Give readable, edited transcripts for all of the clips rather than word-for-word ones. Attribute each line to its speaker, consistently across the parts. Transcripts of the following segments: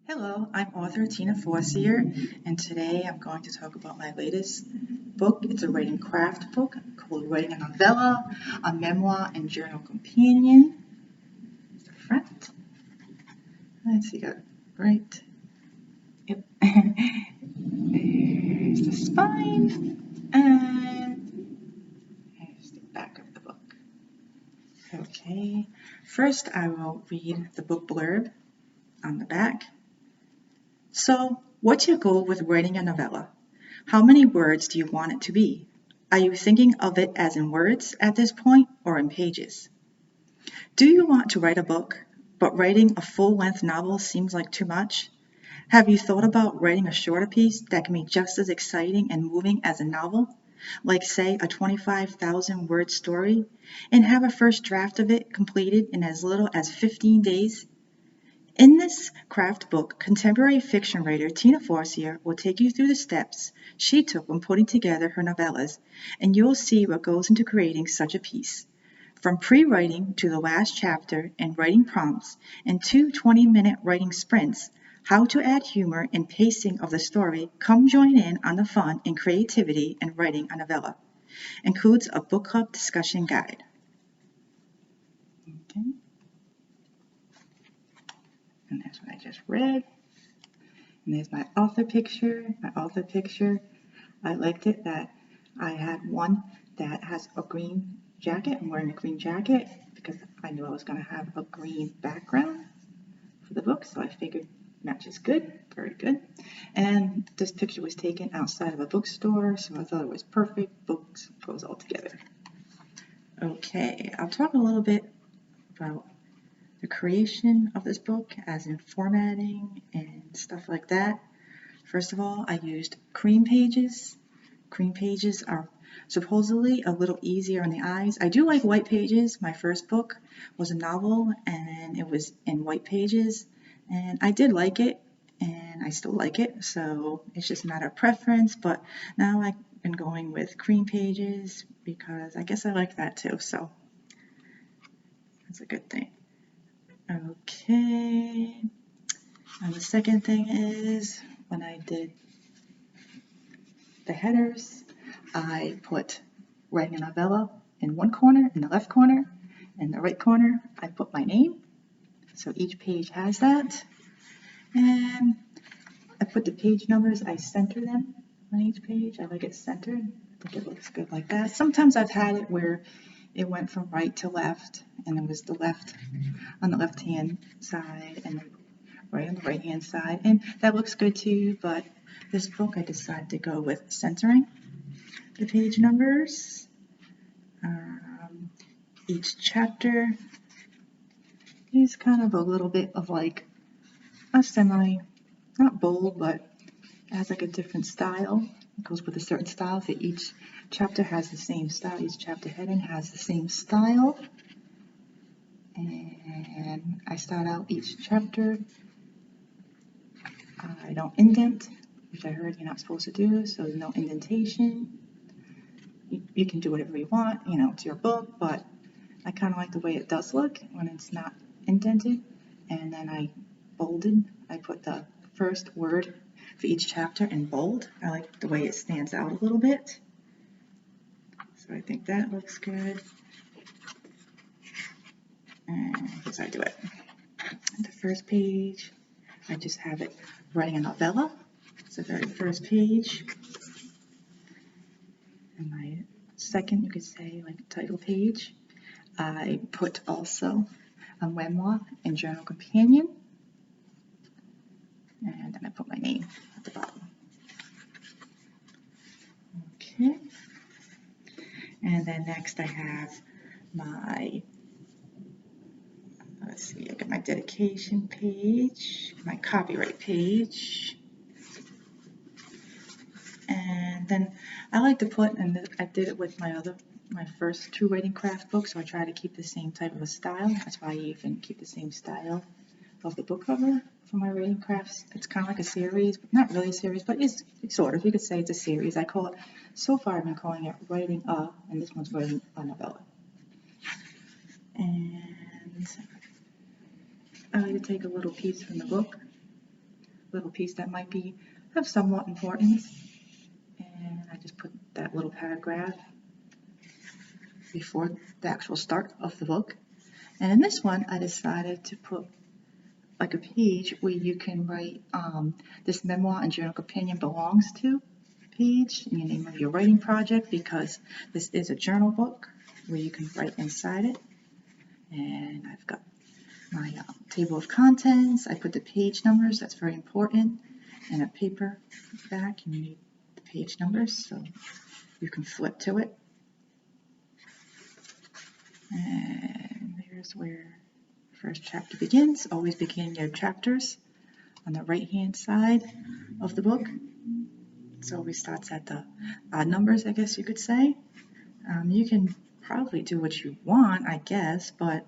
Speaker 1: Hello, I'm author Tina Forcier, and today I'm going to talk about my latest book. It's a writing craft book called Writing a Novella, a memoir and journal companion. It's the front. Let's see, got it right. Yep. There's the spine, and here's the back of the book. Okay, first I will read the book blurb on the back. So, what's your goal with writing a novella? How many words do you want it to be? Are you thinking of it as in words at this point or in pages? Do you want to write a book, but writing a full-length novel seems like too much? Have you thought about writing a shorter piece that can be just as exciting and moving as a novel, like say a 25,000 word story, and have a first draft of it completed in as little as 15 days? In this craft book, contemporary fiction writer Tina Forcier will take you through the steps she took when putting together her novellas, and you'll see what goes into creating such a piece. From pre-writing to the last chapter and writing prompts and 2 20-minute writing sprints, how to add humor and pacing of the story, come join in on the fun and creativity in writing a novella. Includes a book club discussion guide. Okay. And that's what I just read. And there's my author picture. I liked it that I had one that has a green jacket. I'm wearing a green jacket because I knew I was going to have a green background for the book, so I figured matches good, very good. And this picture was taken outside of a bookstore, so I thought it was perfect. Books goes all together. Okay, I'll talk a little bit about the creation of this book, as in formatting and stuff like that. First of all, I used cream pages. Cream pages are supposedly a little easier on the eyes. I do like white pages. My first book was a novel and it was in white pages, and I did like it and I still like it, so it's just a matter of preference. But now I've been going with cream pages because I guess I like that too, so that's a good thing. Okay, and the second thing is when I did the headers, I put writing a novella in one corner, in the left corner. In the right corner, I put my name. So each page has that. And I put the page numbers, I center them on each page. I like it centered. I think it looks good like that. Sometimes I've had it where it went from right to left, and it was the left on the left-hand side and the right on the right-hand side. And that looks good too, but this book I decided to go with centering the page numbers. Each chapter is kind of a little bit of like a semi, not bold, but it has like a different style. It goes with a certain style. So each chapter has the same style. Each chapter heading has the same style. And I start out each chapter. I don't indent, which I heard you're not supposed to do, so no indentation. You can do whatever you want, it's your book, but I kind of like the way it does look when it's not indented. And then I bolded. I put the first word for each chapter in bold. I like the way it stands out a little bit. So I think that looks good. And as I do it, the first page, I just have it writing a novella. It's the very first page. And my second, you could say, like title page, I put also a memoir and journal companion. And then I put my name at the bottom. Okay. And then next I have my, let's see, I got my dedication page, my copyright page. And then I like to put, and I did it with my first 2 writing craft books, so I try to keep the same type of a style. That's why I even keep the same style of the book cover for my writing crafts. It's kind of like a series, but not really a series, but it's sort of, you could say it's a series. I call it, so far I've been calling it writing a, and this one's writing a novella. And I like to take a little piece from the book little piece that might be of somewhat importance. And I just put that little paragraph before the actual start of the book. And in this one, I decided to put like a page where you can write this memoir and journal companion belongs to page and your name of your writing project, because this is a journal book where you can write inside it. And I've got my table of contents. I put the page numbers, that's very important. And a paper back, you need the page numbers so you can flip to it. And here's where the first chapter begins. Always begin your chapters on the right hand side of the book. It always starts at the odd numbers, I guess you could say. You can probably do what you want, I guess, but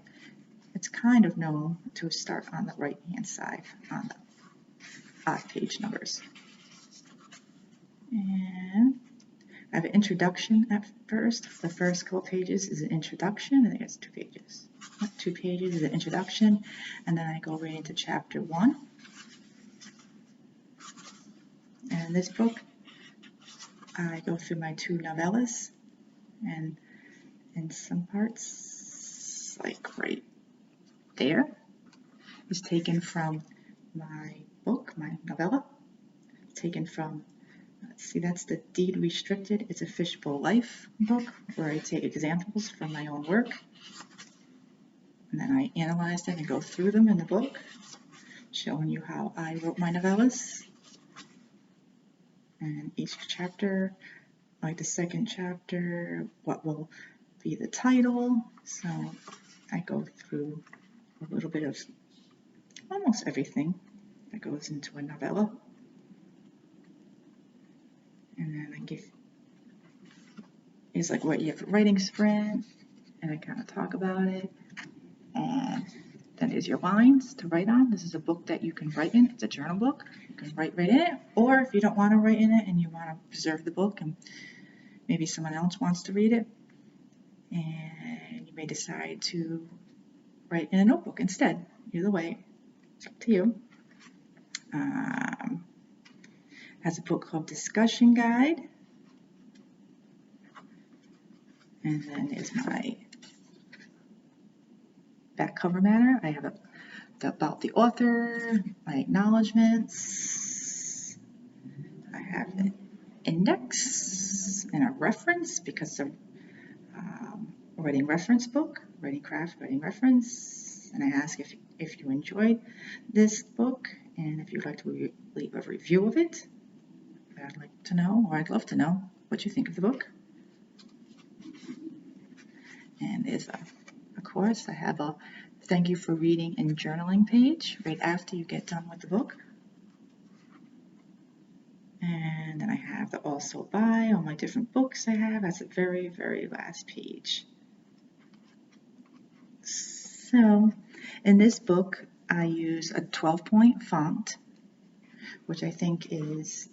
Speaker 1: it's kind of known to start on the right hand side on the odd page numbers. And I have an introduction at first. The first couple pages is an introduction. I think it's 2 pages. 2 pages is an introduction, and then I go right into chapter 1. And in this book, I go through my 2 novellas, and in some parts, like right there, is taken from my book, my novella. It's taken from, let's see, that's the Deed Restricted. It's a Fishbowl Life book where I take examples from my own work, and then I analyze them and go through them in the book, showing you how I wrote my novellas. And each chapter, like the second chapter, what will be the title. So I go through a little bit of almost everything that goes into a novella. And then I give, it's like what you have a writing sprint, and I kind of talk about it. And then there's your lines to write on. This is a book that you can write in. It's a journal book. You can write right in it. Or if you don't want to write in it and you want to preserve the book and maybe someone else wants to read it, and you may decide to write in a notebook instead. Either way, it's up to you. Has a book called Discussion Guide. And then there's my back cover matter. I have about the author, my acknowledgments. I have an index and a reference because it's a writing reference book, writing craft, writing reference. And I ask if you enjoyed this book and if you'd like to leave a review of it. I'd like to know, or I'd love to know, what you think of the book. And there's of course, I have a thank you for reading and journaling page right after you get done with the book. And then I have the also by, all my different books I have. That's the very, very last page. So in this book, I use a 12-point font, which I think is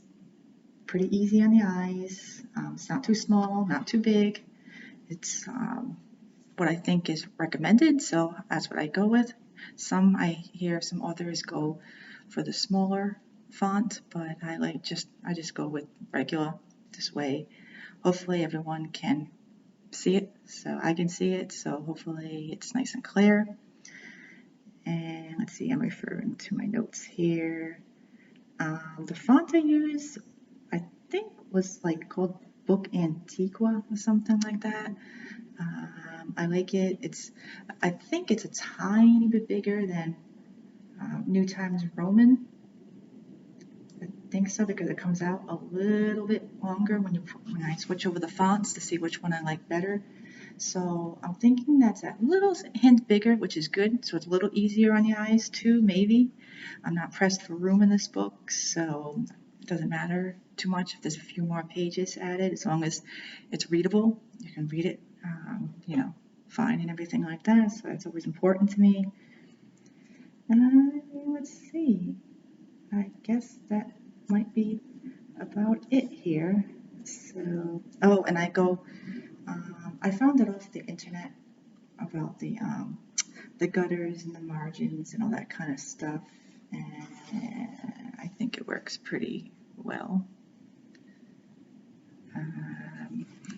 Speaker 1: pretty easy on the eyes. It's not too small, not too big. It's what I think is recommended, so that's what I go with. I hear some authors go for the smaller font, but I just go with regular. This way, hopefully everyone can see it, so I can see it, so hopefully it's nice and clear. And let's see, I'm referring to my notes here. The font I use, I think was like called Book Antiqua or something like that. I like it. I think it's a tiny bit bigger than New Times Roman. I think so because it comes out a little bit longer when I switch over the fonts to see which one I like better. So I'm thinking that's a little hint bigger, which is good. So it's a little easier on the eyes too, maybe. I'm not pressed for room in this book, so it doesn't matter too much if there's a few more pages added, as long as it's readable. You can read it, fine and everything like that. So that's always important to me. Let's see. I guess that might be about it here. So, and I found it off the internet about the gutters and the margins and all that kind of stuff. And I think works pretty well.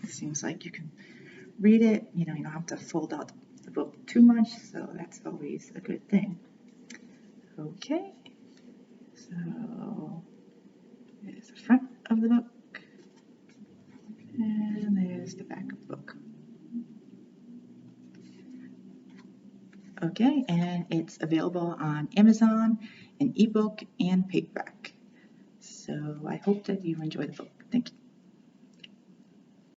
Speaker 1: It seems like you can read it, you don't have to fold out the book too much, so that's always a good thing. Okay, so there's the front of the book, and there's the back of the book. Okay, and it's available on Amazon in ebook and paperback. So I hope that you enjoy the book. Thank you.